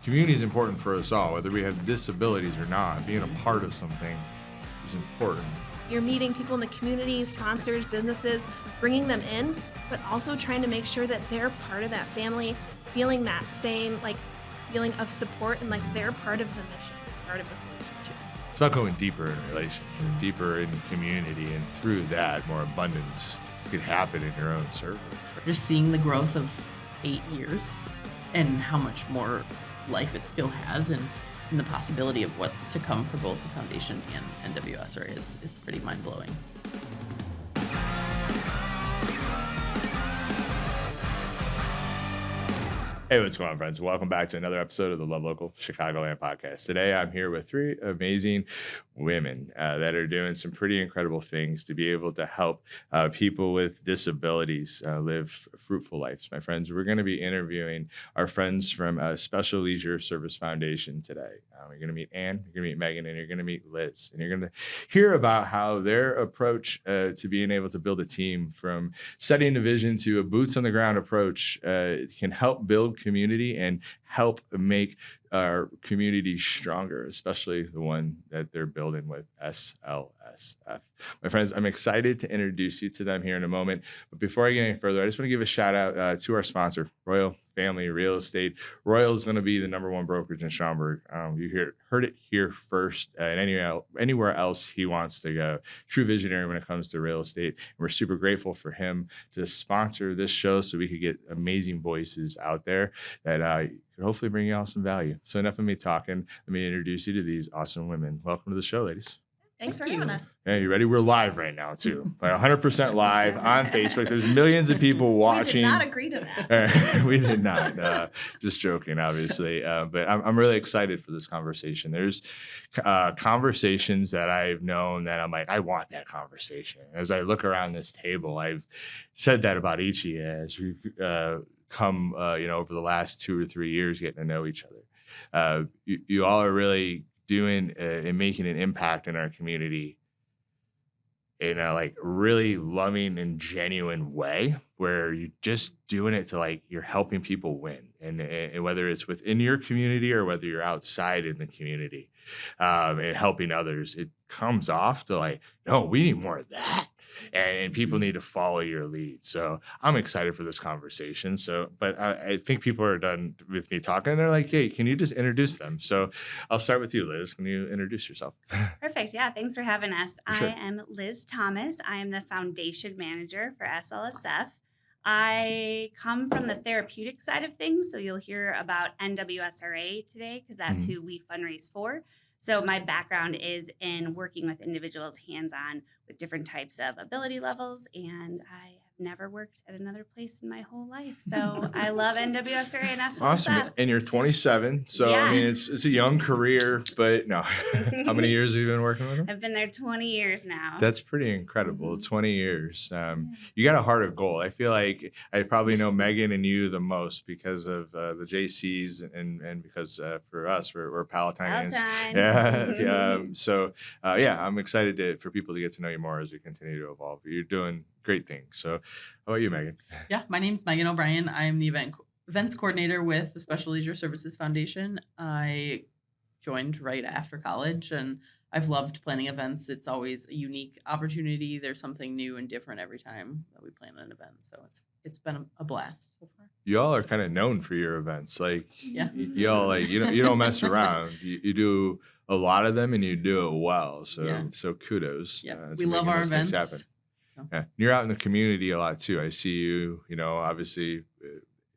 community is important for us all, whether we have disabilities or not. Being a part of something is important. You're meeting people in the community, sponsors, businesses, bringing them in, but also trying to make sure that they're part of that family, feeling that same feeling of support and like they're part of the mission, part of the solution too. It's about going deeper in relationship, deeper in community, and through that, more abundance could happen in your own circle. Just seeing the growth of 8 years and how much more life it still has, and the possibility of what's to come for both the foundation and NWSRA is pretty mind-blowing. Hey, what's going on, friends? Welcome back to another episode of the Love Local Chicagoland podcast. Today, I'm here with three amazing women that are doing some pretty incredible things to be able to help people with disabilities live fruitful lives. My friends, we're going to be interviewing our friends from Special Leisure Service Foundation today. You're going to meet Ann, you're going to meet Megan, and you're going to meet Liz. And you're going to hear about how their approach to being able to build a team, from setting the vision to a boots on the ground approach, can help build community and help make our community stronger, especially the one that they're building with SLSF. My friends, I'm excited to introduce you to them here in a moment. But before I get any further, I just want to give a shout out to our sponsor, Royal Family Real Estate. Royal is going to be the #1 brokerage in Schaumburg. You heard it here first, and anywhere else he wants to go. True visionary when it comes to real estate. And we're super grateful for him to sponsor this show so we could get amazing voices out there that could hopefully bring you all some value. So enough of me talking. Let me introduce you to these awesome women. Welcome to the show, ladies. Thanks for having us. Hey, you ready? We're live right now, too. Like 100% live on Facebook. There's millions of people watching. We did not agree to that. We did not. Just joking, obviously. But I'm really excited for this conversation. There's conversations that I've known that I'm like, I want that conversation. As I look around this table, I've said that about each of you as we've come, over the last 2 or 3 years getting to know each other. You all are really doing and making an impact in our community in a really loving and genuine way, where you're just doing it to you're helping people win, and whether it's within your community or whether you're outside in the community, and helping others, it comes off to no, we need more of that. And people need to follow your lead. So I'm excited for this conversation. But I think people are done with me talking. They're like, hey, can you just introduce them? So I'll start with you, Liz. Can you introduce yourself? Perfect. Yeah, thanks for having us. Sure. I am Liz Thomas. I am the foundation manager for SLSF. I come from the therapeutic side of things. So you'll hear about NWSRA today because that's who we fundraise for. So my background is in working with individuals hands-on with different types of ability levels, and I have never worked at another place in my whole life. So I love NWSRA and SLSF. Awesome. And you're 27. So, yes. I mean, it's a young career, but no. How many years have you been working with them? I've been there 20 years now. That's pretty incredible. 20 years. You got a heart of gold. I feel like I probably know Megan and you the most because of the JCs and because for us, we're Palatinians. Yeah. So, I'm excited for people to get to know you more as we continue to evolve. You're doing great things. So how about you, Megan? Yeah, my name's Megan O'Brien. I'm the events coordinator with the Special Leisure Services Foundation. I joined right after college, and I've loved planning events. It's always a unique opportunity. There's something new and different every time that we plan an event. So it's been a blast so far. Y'all are kind of known for your events. Yeah. Y'all you don't mess around. You do a lot of them and you do it well. So kudos. Yeah, to we love making our those things events. happen. So. Yeah. You're out in the community a lot too. I see you, obviously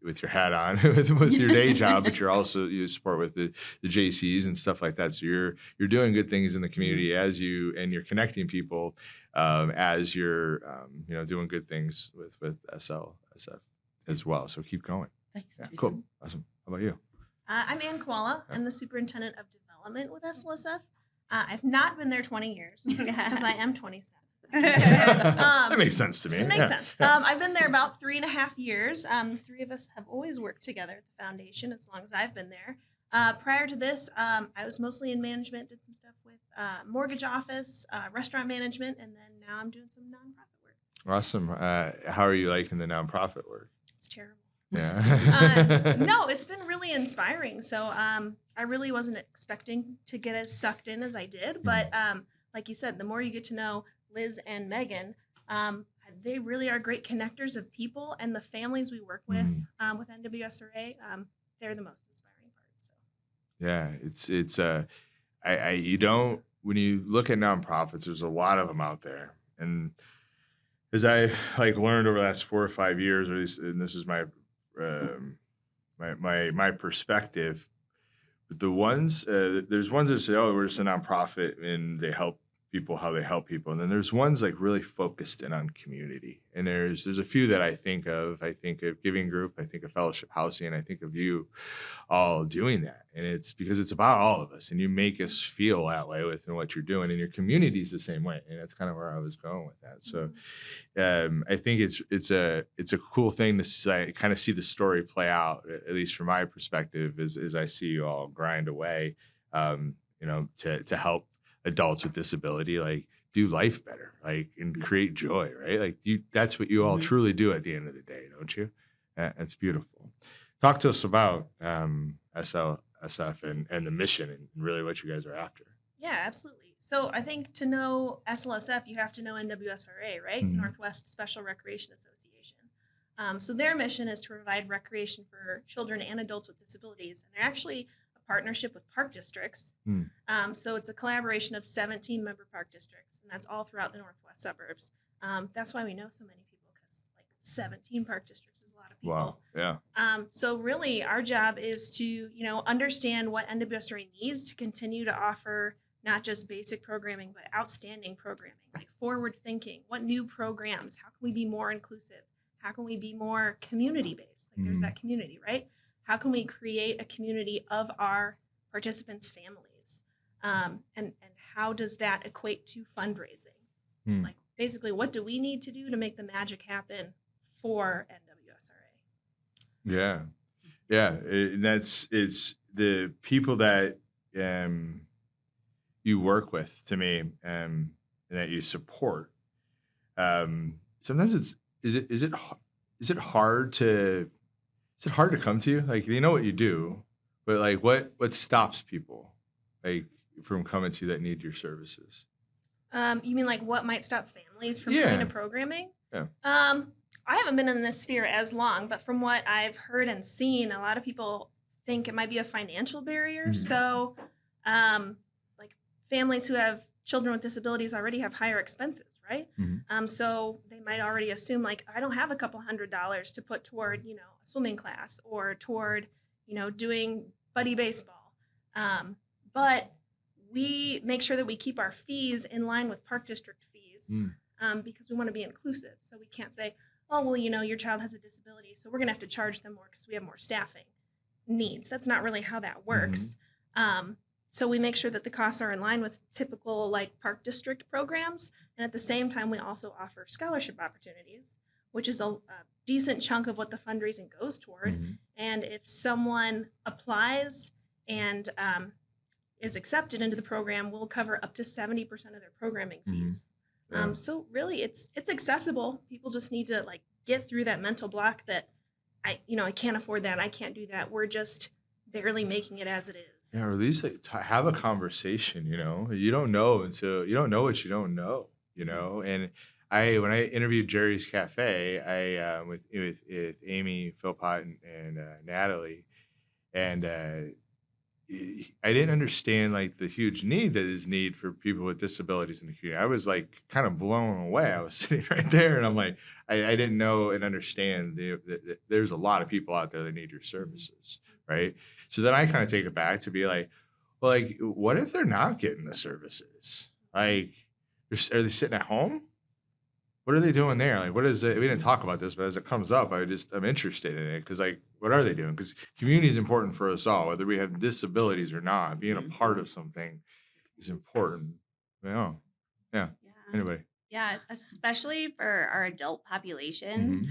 with your hat on with your day job, but you support with the JCs and stuff like that. So you're doing good things in the community and you're connecting people as you're doing good things with SLSF as well. So keep going. Thanks. Yeah, cool. Awesome. How about you? I'm Ann Koala. I'm the superintendent of development with SLSF. I've not been there 20 years because I am 27. That makes sense to me. It makes sense. I've been there about 3.5 years. The three of us have always worked together at the foundation as long as I've been there. Prior to this, I was mostly in management, did some stuff with mortgage office, restaurant management, and then now I'm doing some nonprofit work. Awesome. How are you liking the nonprofit work? It's terrible. Yeah. No, it's been really inspiring. So I really wasn't expecting to get as sucked in as I did. But like you said, the more you get to know Liz and Megan, they really are great connectors of people, and the families we work with NWSRA, they're the most inspiring part. So. Yeah, it's you don't, when you look at nonprofits, there's a lot of them out there, and as I like learned over the last 4 or 5 years, or at least, and this is my my perspective, but the ones there's ones that say, oh, we're just a nonprofit and they help people how they help people, and then there's ones like really focused in on community, and there's a few that I think of. I think of Giving Group, I think of Fellowship Housing, and I think of you all doing that, and it's because it's about all of us, and you make us feel that way within what you're doing, and your community's the same way, and that's kind of where I was going with that. So I think it's a cool thing to kind of see the story play out, at least from my perspective, as I see you all grind away, to help adults with disability, like, do life better, like, and create joy, right? Like, that's what you all truly do at the end of the day, don't you? It's beautiful. Talk to us about SLSF and the mission and really what you guys are after. Yeah, absolutely. So I think to know SLSF, you have to know NWSRA, right? Northwest Special Recreation Association. So their mission is to provide recreation for children and adults with disabilities. And they're actually a partnership with park districts. So it's a collaboration of 17 member park districts, and that's all throughout the Northwest suburbs. That's why we know so many people, because like 17 park districts is a lot of people. Wow. Yeah. So really our job is to, understand what NWSRA needs to continue to offer not just basic programming, but outstanding programming, like forward thinking. What new programs? How can we be more inclusive? How can we be more community based? Like there's that community, right? How can we create a community of our participants' families? And how does that equate to fundraising? Like basically, what do we need to do to make the magic happen for NWSRA? Yeah. It's the people that you work with, to me, and that you support. Sometimes is it hard to come to you? Like, they know what you do, but like what stops people like from coming to you that need your services? You mean like what might stop families from coming to programming? Yeah. I haven't been in this sphere as long, but from what I've heard and seen, a lot of people think it might be a financial barrier. So, like families who have children with disabilities already have higher expenses, right? So they might already assume, like, I don't have a couple $100s to put toward, a swimming class or toward, doing buddy baseball. But we make sure that we keep our fees in line with park district fees because we want to be inclusive. So we can't say, oh, well, your child has a disability, so we're going to have to charge them more because we have more staffing needs. That's not really how that works. So we make sure that the costs are in line with typical like park district programs. And at the same time, we also offer scholarship opportunities, which is a decent chunk of what the fundraising goes toward. And if someone applies and is accepted into the program, we'll cover up to 70% of their programming fees. So really it's accessible. People just need to like get through that mental block that I can't afford that. I can't do that. We're just barely making it as it is. Yeah, or at least like have a conversation. You don't know until you don't know what you don't know. And when I interviewed Jerry's Cafe, I with Amy, Philpott, and Natalie, and I didn't understand like the huge need that is need for people with disabilities in the community. I was like kind of blown away. I was sitting right there, and I'm like, I didn't know and understand that there's a lot of people out there that need your services, right? So then I kind of take it back to be like, well, like, what if they're not getting the services? Like, are they sitting at home? What are they doing there? Like, what is it? We didn't talk about this, but as it comes up, I'm interested in it because, like, what are they doing? Because community is important for us all, whether we have disabilities or not. Being a part of something is important. Yeah. Anybody? Yeah, especially for our adult populations.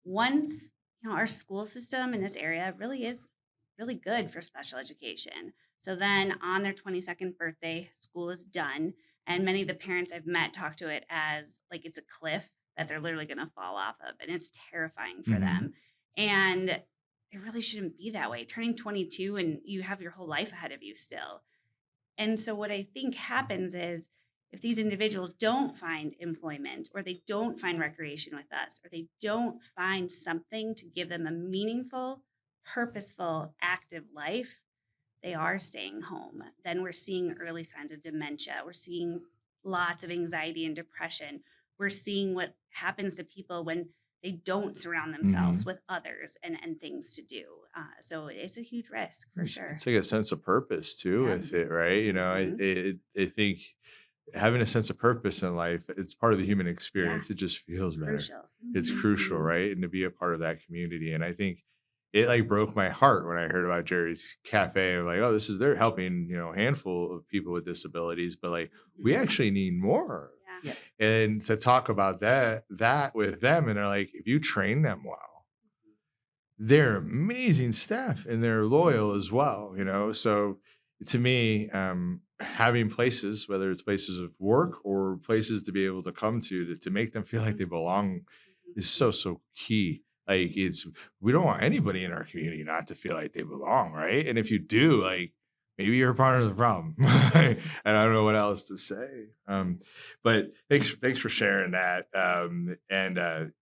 Once our school system in this area really is really good for special education. So then on their 22nd birthday, school is done. And many of the parents I've met talk to it as like it's a cliff that they're literally going to fall off of. And it's terrifying for them. And it really shouldn't be that way. Turning 22 and you have your whole life ahead of you still. And so what I think happens is if these individuals don't find employment, or they don't find recreation with us, or they don't find something to give them a meaningful, purposeful, active life, they are staying home. Then we're seeing early signs of dementia. We're seeing lots of anxiety and depression. We're seeing what happens to people when they don't surround themselves with others and things to do. So it's a huge risk for sure. It's like a sense of purpose too with it, right? You know, I think having a sense of purpose in life, it's part of the human experience. It just feels better. Crucial. It's crucial, right? And to be a part of that community. And I think it like broke my heart when I heard about Jerry's Cafe. I'm like, oh, they're helping, you know, a handful of people with disabilities, but like we actually need more. Yeah. And to talk about that with them, and they're like, if you train them well, they're amazing staff and they're loyal as well, you know? So to me, having places, whether it's places of work or places to be able to come to make them feel like they belong is so key. Like we don't want anybody in our community not to feel like they belong, right? And if you do, like maybe you're part of the problem. And I don't know what else to say. But thanks for sharing that. And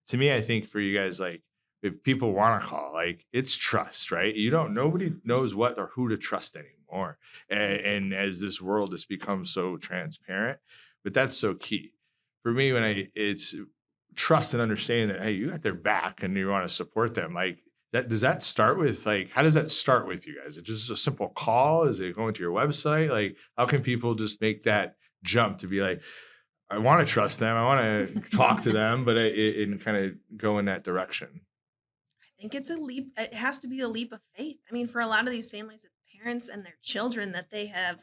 to me, I think for you guys, like if people want to call, like it's trust, right? Nobody knows what or who to trust anymore. And as this world has become so transparent, but that's so key for me it's trust and understanding that, hey, you got their back and you want to support them. Like does that start with like, how does that start with you guys? Is it just a simple call? Is it going to your website? Like how can people just make that jump to be like, I want to trust them. I want to talk to them, but and kind of go in that direction. I think it's a leap. It has to be a leap of faith. I mean, for a lot of these families, it's parents and their children that they have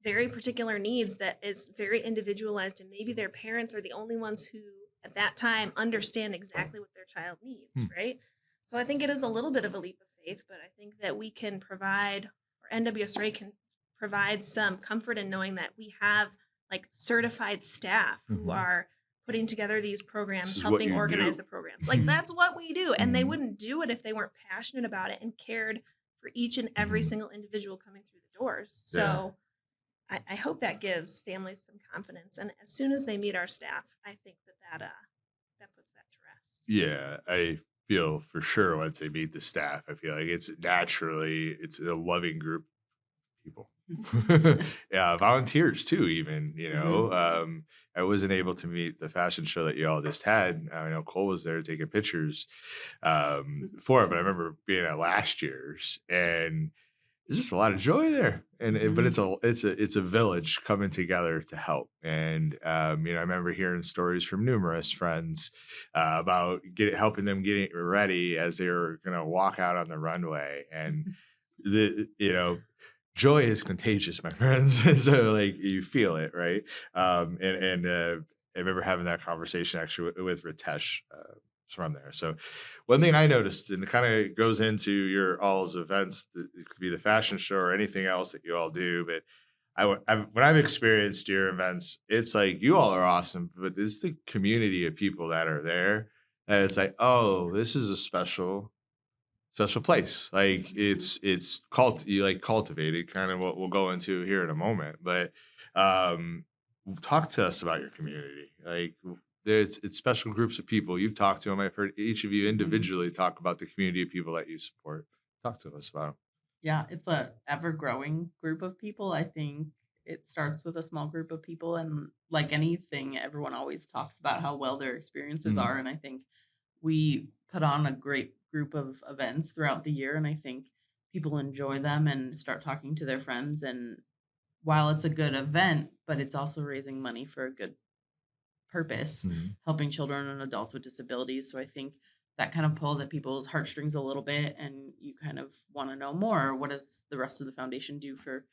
very particular needs that is very individualized. And maybe their parents are the only ones who at that time understand exactly what their child needs, right? So I think it is a little bit of a leap of faith, but I think that we can provide, or NWSRA can provide some comfort in knowing that we have like certified staff who are putting together these programs, helping organize the programs. Like that's what we do. And they wouldn't do it if they weren't passionate about it and cared for each and every single individual coming through the doors. So I hope that gives families some confidence. And as soon as they meet our staff, I think that puts that to rest. Yeah, I feel for sure once they meet the staff, I feel like it's a loving group of people. Yeah, volunteers too, even, you know. I wasn't able to meet the fashion show that you all just had. I know Cole was there taking pictures for it, but I remember being at last year's, and there's just a lot of joy there. And but it's a village coming together to help. And you know, I remember hearing stories from numerous friends about helping them get ready as they were going to walk out on the runway. And you know, joy is contagious, my friends. So like you feel it, right? And I remember having that conversation actually with Ritesh from there. So one thing I noticed, and it kind of goes into your all's events, it could be the fashion show or anything else that you all do, but when I've experienced your events, it's like you all are awesome, but it's the community of people that are there. And it's like, oh, this is a special place. Like it's cultivated, kind of what we'll go into here in a moment. But talk to us about your community. Like it's special groups of people. You've talked to them. I've heard each of you individually talk about the community of people that you support. Talk to us about them. Yeah, it's a ever-growing group of people. I think it starts with a small group of people, and like anything, everyone always talks about how well their experiences are. And I think we put on a great group of events throughout the year, and I think people enjoy them and start talking to their friends. And while it's a good event, but it's also raising money for a good purpose, helping children and adults with disabilities. So I think that kind of pulls at people's heartstrings a little bit, and you kind of want to know more. What does the rest of the foundation do for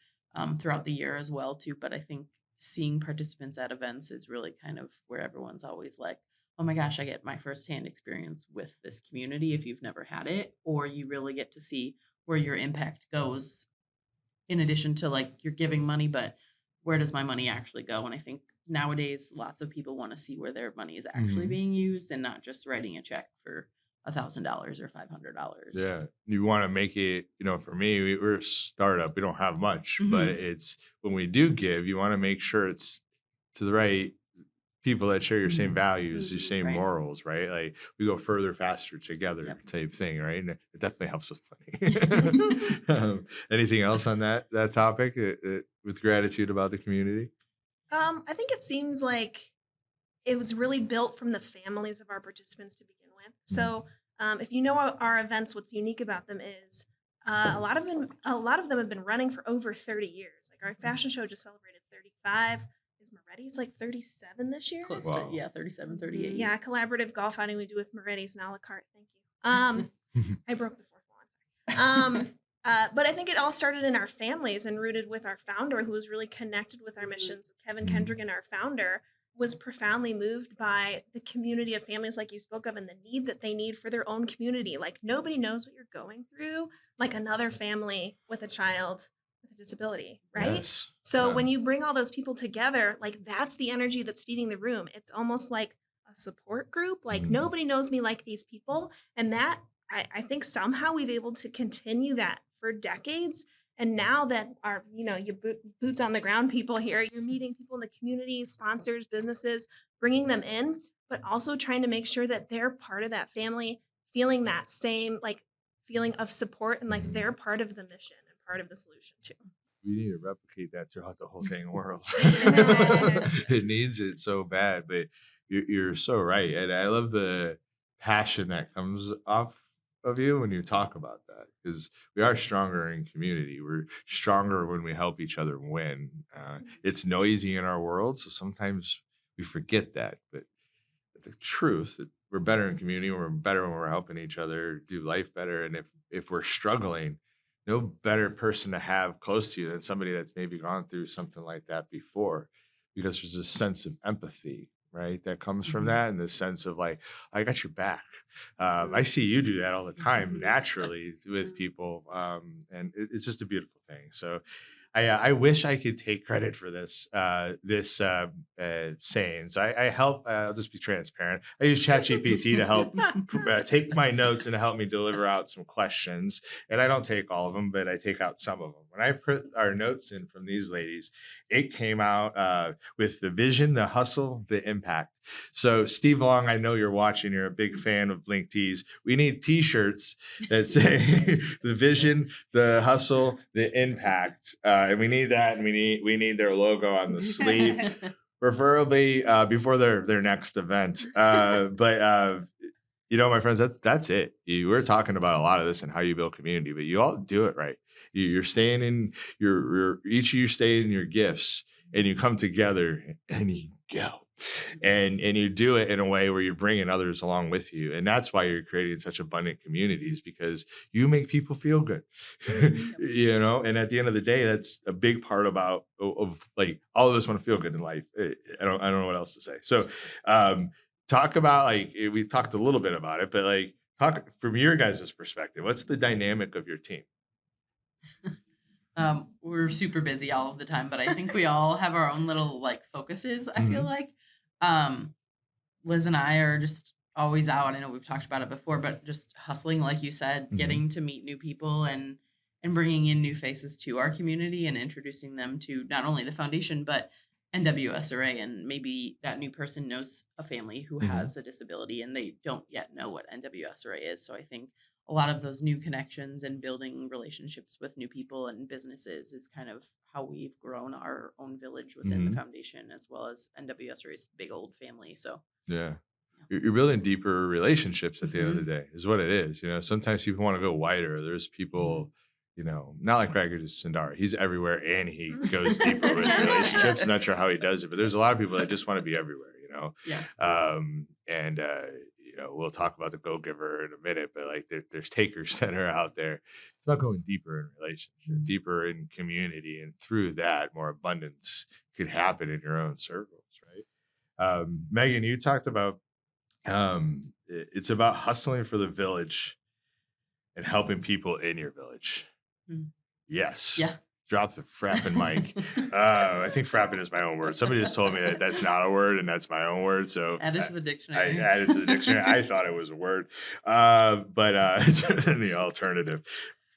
throughout the year as well too? But I think seeing participants at events is really kind of where everyone's always like, oh my gosh, I get my firsthand experience with this community if you've never had it, or you really get to see where your impact goes in addition to like you're giving money, but where does my money actually go? And I think nowadays, lots of people want to see where their money is actually being used and not just writing a check for $1,000 or $500. Yeah. You want to make it, for me, we're a startup. We don't have much, but it's when we do give, you want to make sure it's to the right people that share your same values, your same Right. morals, right? Like we go further, faster together type thing, right? And it definitely helps with money. Anything else on that topic with gratitude about the community? I think it seems like it was really built from the families of our participants to begin with. So if you know our events, what's unique about them is a lot of them have been running for over 30 years. Like our fashion show just celebrated 35. Is Moretti's like 37 this year? Close Wow. to 37, 38. Yeah, collaborative golf outing we do with Moretti's and a la carte. Thank you. I broke the fourth wall. I'm sorry. But I think it all started in our families and rooted with our founder, who was really connected with our mission. So Kevin Kendrigan, our founder, was profoundly moved by the community of families like you spoke of and the need that they need for their own community. Like nobody knows what you're going through, like another family with a child with a disability, right? Yes. So when you bring all those people together, like that's the energy that's feeding the room. It's almost like a support group. Like nobody knows me like these people. And that I think somehow we've able to continue that for decades. And now that our, your boots on the ground people here, you're meeting people in the community, sponsors, businesses, bringing them in, but also trying to make sure that they're part of that family, feeling that same like feeling of support and like they're part of the mission and part of the solution too. We need to replicate that throughout the whole dang world. It needs it so bad, but you're so right. And I love the passion that comes off of you when you talk about that, because we are stronger in community. We're stronger when we help each other win. It's noisy in our world, so sometimes we forget that. But the truth that we're better in community, we're better when we're helping each other do life better. And if we're struggling, no better person to have close to you than somebody that's maybe gone through something like that before, because there's a sense of empathy, right, that comes from that, and the sense of like, I got your back. I see you do that all the time naturally with people, and it's just a beautiful thing. So I wish I could take credit for this saying. So I help. I'll just be transparent. I use ChatGPT to help take my notes and to help me deliver out some questions. And I don't take all of them, but I take out some of them. When I put our notes in from these ladies, it came out with the vision, the hustle, the impact. So Steve Long, I know you're watching. You're a big fan of Blink Tees. We need T-shirts that say the vision, the hustle, the impact, and we need that. And we need their logo on the sleeve, preferably before their next event. But my friends, that's it. We're talking about a lot of this and how you build community, but you all do it right. You're staying in each of you stay in your gifts, and you come together and you go. And you do it in a way where you're bringing others along with you. And that's why you're creating such abundant communities, because you make people feel good, and at the end of the day, that's a big part of like all of us want to feel good in life. I don't know what else to say. So talk about, like, we talked a little bit about it, but like talk from your guys' perspective. What's the dynamic of your team? We're super busy all of the time, but I think we all have our own little like focuses. I feel like Liz and I are just always out. I know we've talked about it before, but just hustling, like you said, getting to meet new people and bringing in new faces to our community and introducing them to not only the foundation, but NWSRA. And maybe that new person knows a family who has a disability and they don't yet know what NWSRA is. So I think a lot of those new connections and building relationships with new people and businesses is kind of how we've grown our own village within the foundation, as well as NWSRA's big old family. So yeah. You're building deeper relationships at the end of the day is what it is. Sometimes people want to go wider. There's people, not like Craig Sandara. He's everywhere and he goes deeper with relationships. I'm not sure how he does it, but there's a lot of people that just want to be everywhere, and we'll talk about the go-giver in a minute, but like there's takers that are out there. It's about going deeper in relationship, deeper in community, and through that, more abundance could happen in your own circles, right? Megan, you talked about it's about hustling for the village and helping people in your village. Yes. Yeah. Drop the frapping mic. I think frapping is my own word. Somebody just told me that that's not a word and that's my own word. So Add it to the dictionary. I added to the dictionary. I thought it was a word, but it's better than the alternative.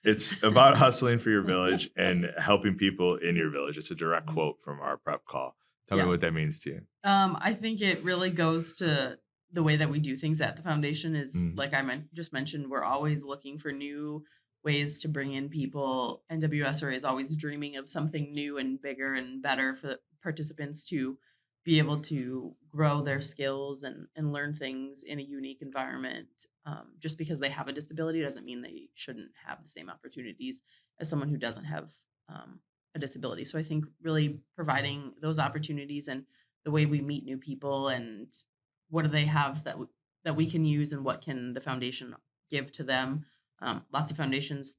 It's about hustling for your village and helping people in your village. It's a direct quote from our prep call. Tell me what that means to you. I think it really goes to the way that we do things at the foundation is like I just mentioned, we're always looking for new ways to bring in people. NWSRA is always dreaming of something new and bigger and better for the participants to be able to grow their skills and learn things in a unique environment. Just because they have a disability doesn't mean they shouldn't have the same opportunities as someone who doesn't have a disability. So I think really providing those opportunities and the way we meet new people and what do they have that we can use and what can the foundation give to them. Lots of foundations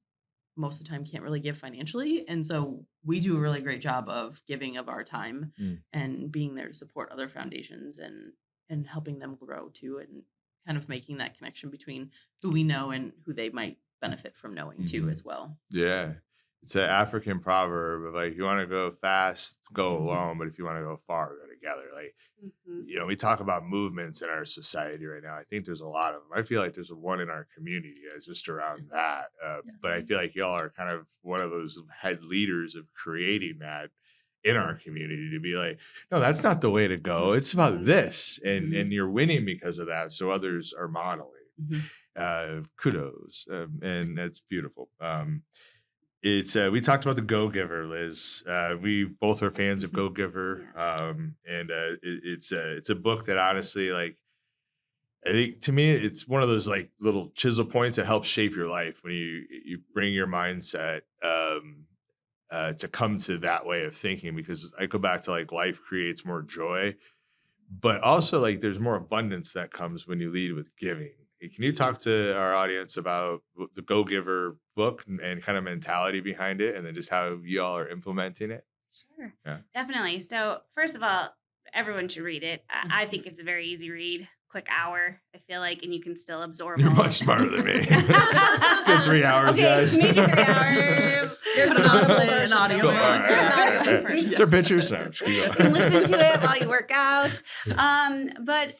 most of the time can't really give financially. And so we do a really great job of giving of our time and being there to support other foundations and helping them grow too, and kind of making that connection between who we know and who they might benefit from knowing too as well. Yeah. It's an African proverb of like, you want to go fast, go alone, but if you want to go far, go together. Like, you know, we talk about movements in our society right now. I think there's a lot of them. I feel like there's one in our community that's just around that. But I feel like y'all are kind of one of those head leaders of creating that in our community to be like, no, that's not the way to go. It's about this. And you're winning because of that. So others are modeling. Kudos. And that's beautiful. It's we talked about the Go Giver, Liz. We both are fans of Go Giver, and it's a book that honestly, like, I think to me, it's one of those like little chisel points that helps shape your life when you bring your mindset to come to that way of thinking. Because I go back to like life creates more joy, but also like there's more abundance that comes when you lead with giving. Can you talk to our audience about the Go Giver book and kind of mentality behind it, and then just how y'all are implementing it? Sure. Yeah. Definitely. So first of all, everyone should read it. I think it's a very easy read, quick hour, I feel like, and you can still absorb. You're much smarter than me. Good 3 hours, okay, guys. Maybe 3 hours. There's an audio version. There's an audio version. Is there pictures? No, you can listen to it while you work out. But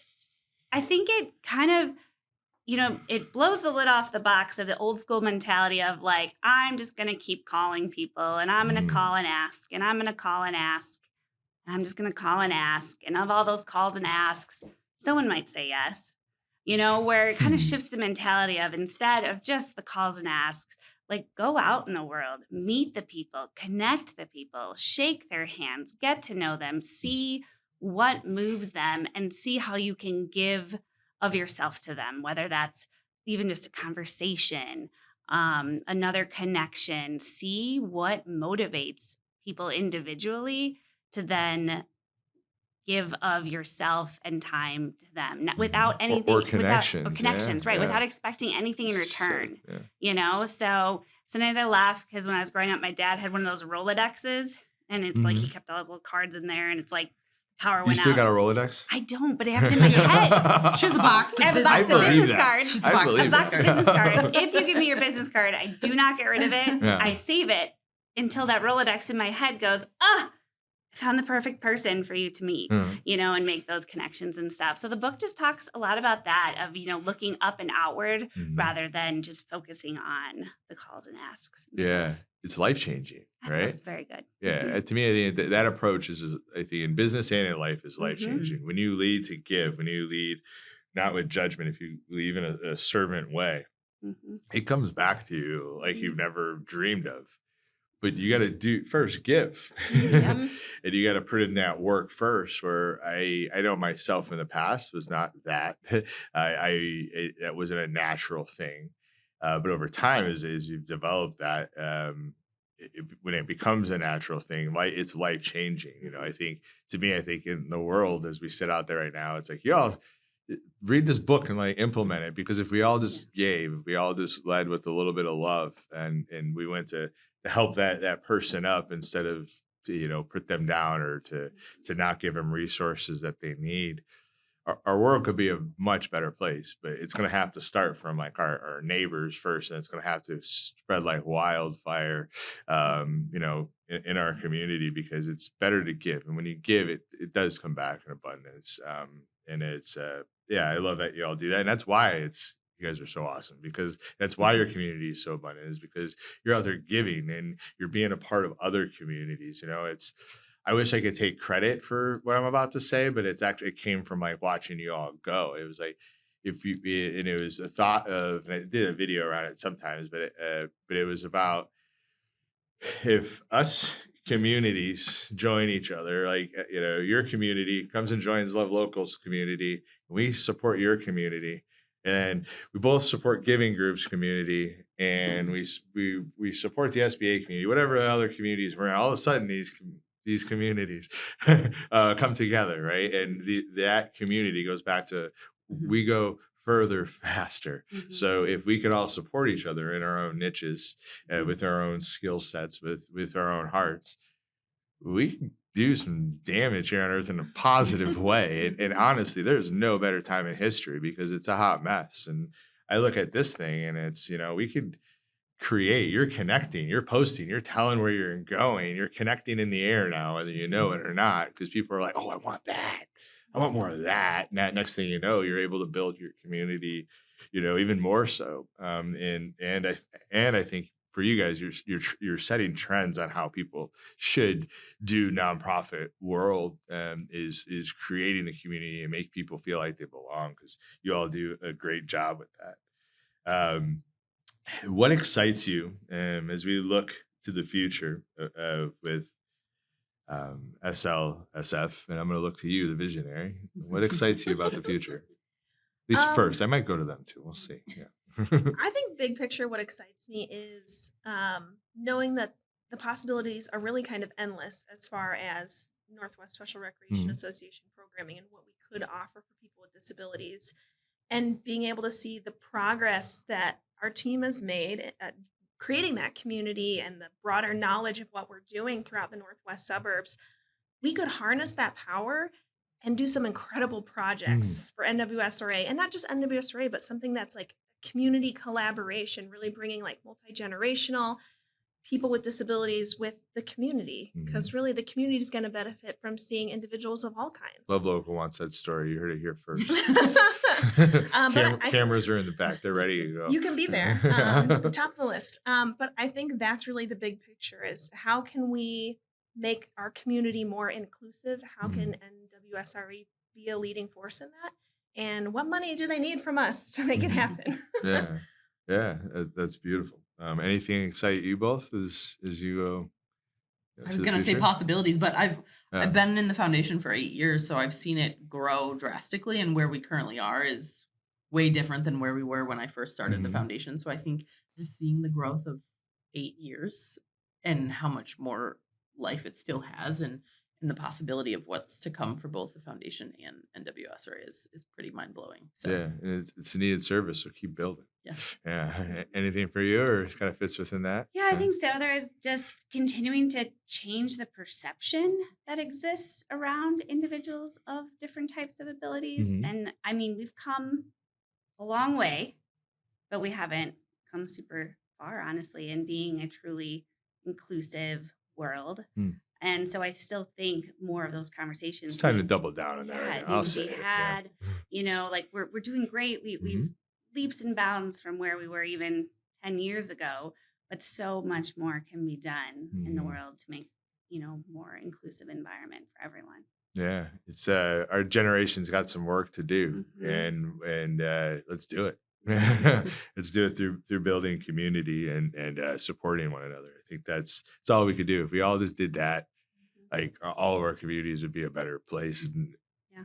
I think it kind of, you know, it blows the lid off the box of the old school mentality of like, I'm just going to keep calling people and I'm going to call and ask and I'm going to call and ask and I'm just going to call and ask. And of all those calls and asks, someone might say yes, you know, where it kind of shifts the mentality of instead of just the calls and asks, like go out in the world, meet the people, connect the people, shake their hands, get to know them, see what moves them and see how you can give of yourself to them, whether that's even just a conversation, another connection, see what motivates people individually to then give of yourself and time to them without anything or connections, without expecting anything in return, you know? So sometimes I laugh because when I was growing up, my dad had one of those Rolodexes and it's like, he kept all his little cards in there and it's like, power went out. You still got a Rolodex? I don't, but I have it in my head. She has a box. I have a box of business cards. A box of business cards. If you give me your business card, I do not get rid of it. Yeah. I save it until that Rolodex in my head goes, I found the perfect person for you to meet, you know, and make those connections and stuff. So the book just talks a lot about that of, you know, looking up and outward rather than just focusing on the calls and asks. And stuff. It's life-changing, right? It's very good. Yeah. To me, I think that approach is, I think, in business and in life is life-changing. When you lead to give, when you lead not with judgment, if you lead in a servant way, it comes back to you like you've never dreamed of. But you got to do first give, and you got to put in that work first. Where I know myself in the past was not that. That wasn't a natural thing. But over time, as you've developed that, when it becomes a natural thing, it's life changing. You know, I think in the world as we sit out there right now, it's like, yo, read this book and like implement it. Because if we all just gave, if we all just led with a little bit of love, and we went to help that person up instead of to, you know, put them down or to not give them resources that they need. our world could be a much better place, but it's going to have to start from like our neighbors first, and it's going to have to spread like wildfire, in our community, because it's better to give, and when you give, it does come back in abundance. And it's yeah, I love that you all do that, and that's why you guys are so awesome, because that's why your community is so abundant, is because you're out there giving and you're being a part of other communities. It's I wish I could take credit for what I'm about to say, but it came from like watching you all go. It was like and it was a thought of, and I did a video around it sometimes, but it was about if us communities join each other, like your community comes and joins Love Local's community, we support your community, and we both support Giving Group's community, and we support the SBA community, whatever the other communities we're in. All of a sudden, these communities come together, right? And that community goes back to, we go further faster. So if we could all support each other in our own niches, with our own skill sets, with our own hearts, we can do some damage here on earth in a positive way. And honestly, there's no better time in history, because it's a hot mess. And I look at this thing, and it's, we could create, you're connecting, you're posting, you're telling where you're going, you're connecting in the air now, whether you know it or not, because people are like, oh, I want that, I want more of that. And that next thing you know, you're able to build your community, even more so. And I think for you guys, you're setting trends on how people should do nonprofit world, is creating the community and make people feel like they belong, because you all do a great job with that. What excites you, as we look to the future with SLSF? And I'm going to look to you, the visionary. What excites you about the future? At least first, I might go to them too. We'll see. Yeah. I think big picture, what excites me is knowing that the possibilities are really kind of endless as far as Northwest Special Recreation Association programming and what we could offer for people with disabilities, and being able to see the progress that our team has made at creating that community and the broader knowledge of what we're doing throughout the Northwest suburbs. We could harness that power and do some incredible projects for NWSRA, and not just NWSRA, but something that's like community collaboration, really bringing like multi-generational people with disabilities with the community, because really the community is going to benefit from seeing individuals of all kinds. Love Local wants that story. You heard it here first. But Cameras are in the back. They're ready to go. You can be there, top of the list. But I think that's really the big picture, is how can we make our community more inclusive? How can NWSRA be a leading force in that? And what money do they need from us to make it happen? Yeah, that's beautiful. Anything excite you both as you go? I was going to say possibilities, but I've been in the foundation for 8 years, so I've seen it grow drastically, and where we currently are is way different than where we were when I first started the foundation. So I think just seeing the growth of 8 years and how much more life it still has, and the possibility of what's to come for both the foundation and NWSRA is pretty mind-blowing. So yeah, and it's a needed service, so keep building. Yeah. Anything for you, or kind of fits within that? Yeah, I think so. There is just continuing to change the perception that exists around individuals of different types of abilities. And I mean, we've come a long way, but we haven't come super far, honestly, in being a truly inclusive world. And so I still think more of those conversations. It's time to double down on that. Yeah, I'll say we had, like we're doing great. We've leaps and bounds from where we were even 10 years ago, but so much more can be done in the world to make, more inclusive environment for everyone. Yeah, it's our generation's got some work to do, and let's do it. Let's do it through building community and supporting one another. I think that's all we could do. If we all just did that, like all of our communities would be a better place. And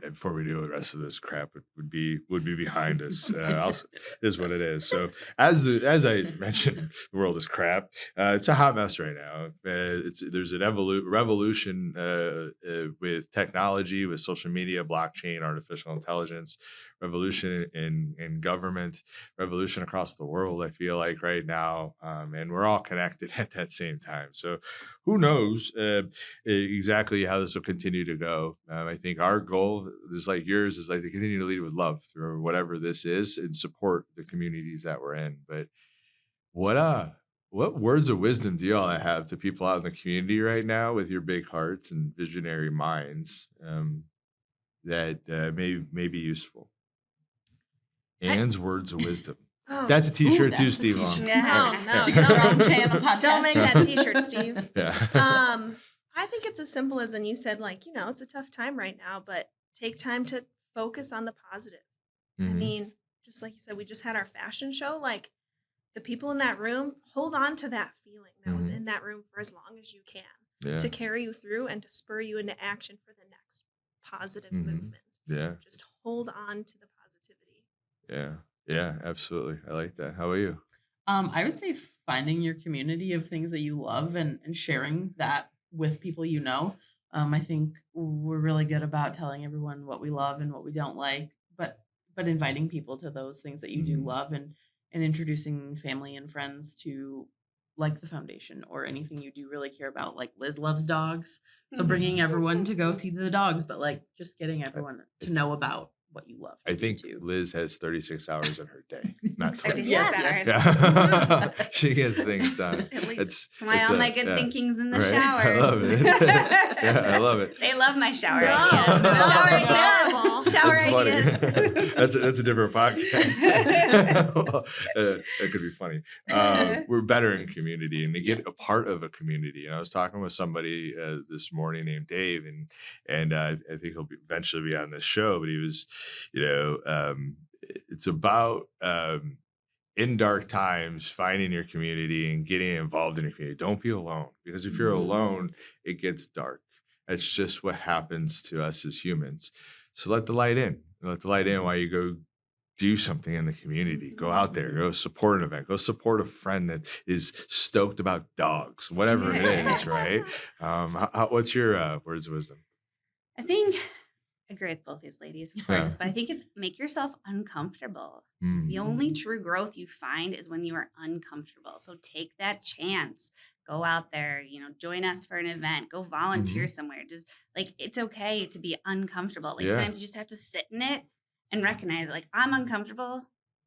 before we do the rest of this crap, it would be behind us. Is what it is. So as I mentioned, the world is crap. It's a hot mess right now. There's an revolution with technology, with social media, blockchain, artificial intelligence, revolution in government, revolution across the world. I feel like right now, and we're all connected at that same time. So who knows exactly how this will continue to go? I think our goal goal is like yours is like to continue to lead with love through whatever this is and support the communities that we're in. But what words of wisdom do y'all have to people out in the community right now with your big hearts and visionary minds that may be useful? Anne's words of wisdom. Oh, That's a t-shirt too, that's a Steve. t-shirt. Yeah. no, She gets her own channel podcast. don't make that T-shirt, Steve. Yeah. I think it's as simple as, and you said, like, it's a tough time right now, but take time to focus on the positive. I Mhm. mean, just like you said, we just had our fashion show. Like, the people in that room, hold on to that feeling that was Mhm. in that room for as long as you can Yeah. to carry you through and to spur you into action for the next positive Mhm. movement. Yeah. Just hold on to the positivity. Yeah. Yeah. Absolutely. I like that. How about you? I would say finding your community of things that you love and sharing that with people you know. I think we're really good about telling everyone what we love and what we don't like, but inviting people to those things that you do Mhm. love and introducing family and friends to like the foundation or anything you do really care about. Like Liz loves dogs, so bringing everyone to go see the dogs, but like just getting everyone to know about what you love. I to do think too. Liz has 36 hours in her day, not 36 20. Yes. Yeah. She gets things done. At least It's that's why it's all a- my good yeah. thinking's in the Right? shower. I love it. Yeah, I love it. They love my shower Yeah. ideas. No, Shower it's ideas. horrible. Shower That's funny. ideas. that's a different podcast. That could be funny. We're better in community and to get a part of a community. And I was talking with somebody this morning named Dave, and I think he'll eventually be on this show. But he was, it's about in dark times finding your community and getting involved in your community. Don't be alone, because if you're alone, it gets dark. That's just what happens to us as humans. So let the light in. Let the light in while you go do something in the community. Go out there, go support an event, go support a friend that is stoked about dogs, whatever it is, right? What's your words of wisdom? I think I agree with both these ladies, of course, Yeah. but I think it's make yourself uncomfortable. Mm. The only true growth you find is when you are uncomfortable. So take that chance. Go out there, join us for an event, go volunteer somewhere. Just like, it's okay to be uncomfortable. Like Yeah. sometimes you just have to sit in it and recognize, like, I'm uncomfortable,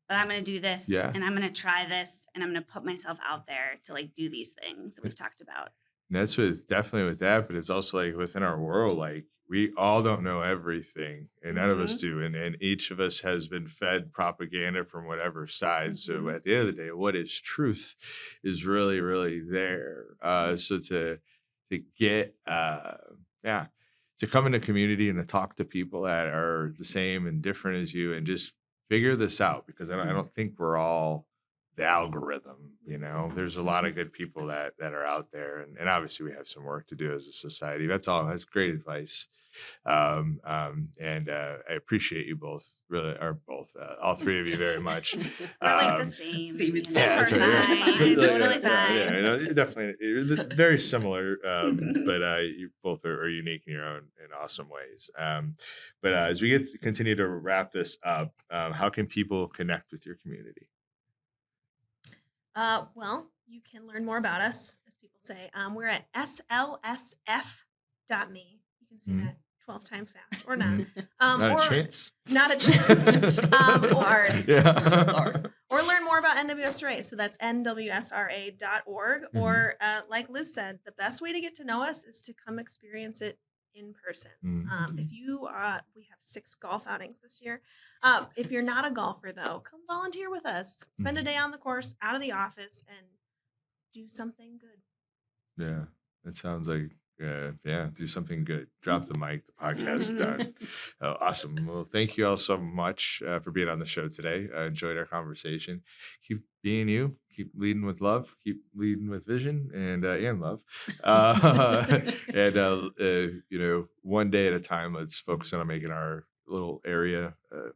but I'm going to do this and I'm going to try this and I'm going to put myself out there to like do these things that we've talked about. And that's definitely with that, but it's also like within our world, like we all don't know everything, and none of us do, and each of us has been fed propaganda from whatever side. So at the end of the day, what is truth is really, really there. So to get to come into community and to talk to people that are the same and different as you, and just figure this out, because I don't think we're all the algorithm. There's a lot of good people that are out there, and obviously we have some work to do as a society. That's great advice. And I appreciate you both, really, or both, all three of you very much. We're like the same. Same, it's Yeah, We're that's fine. right. It's totally fine. Yeah, you're definitely very similar, but you both are unique in your own and awesome ways. But as we continue to wrap this up, how can people connect with your community? Well, you can learn more about us, as people say. We're at SLSF.me. You can say that 12 times fast or not. Not a chance. Not a chance. Hard. Yeah. Or learn more about NWSRA. So that's NWSRA.org. Or like Liz said, the best way to get to know us is to come experience it in person. If you we have 6 golf outings this year. If you're not a golfer, though, come volunteer with us. Spend a day on the course, out of the office, and do something good. Yeah, that sounds like do something good. Drop the mic. The podcast done. Oh, awesome. Well, thank you all so much for being on the show today. I enjoyed our conversation. Keep being you. Keep leading with love. Keep leading with vision and love. And one day at a time. Let's focus on making our little area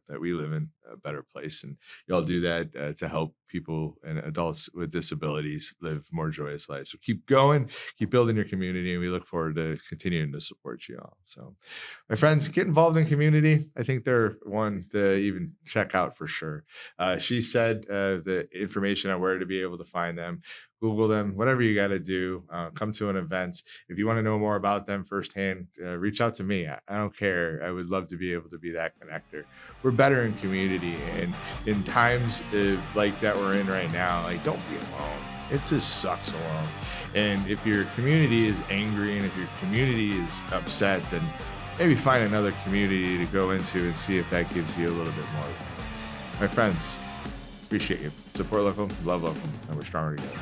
that we live in a better place, and y'all do that to help people and adults with disabilities live more joyous lives. So keep going, keep building your community, and we look forward to continuing to support you all. So my friends, get involved in community. I think they're one to even check out for sure. She said the information on where to be able to find them Google them, whatever you got to do. Come to an event. If you want to know more about them firsthand, reach out to me. I don't care. I would love to be able to be that connector. We're better in community, and in times like that we're in right now, like, don't be alone. It just sucks alone. And if your community is angry and if your community is upset, then maybe find another community to go into and see if that gives you a little bit more. My friends, appreciate you. Support local, love local, and we're stronger together.